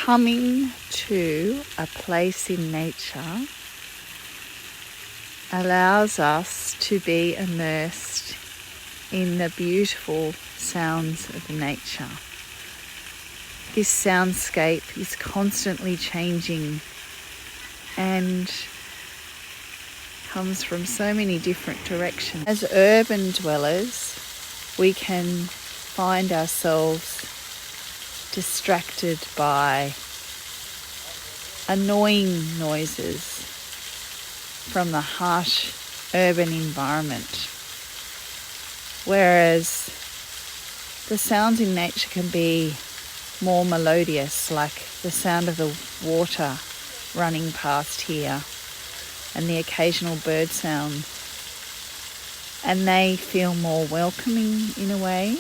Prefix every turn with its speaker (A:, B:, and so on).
A: coming to a place in nature allows us to be immersed in the beautiful sounds of nature. This soundscape is constantly changing and comes from so many different directions. As urban dwellers, we can find ourselves distracted by annoying noises from the harsh urban environment, whereas the sounds in nature can be more melodious, like the sound of the water running past here and the occasional bird sound, and they feel more welcoming in a way.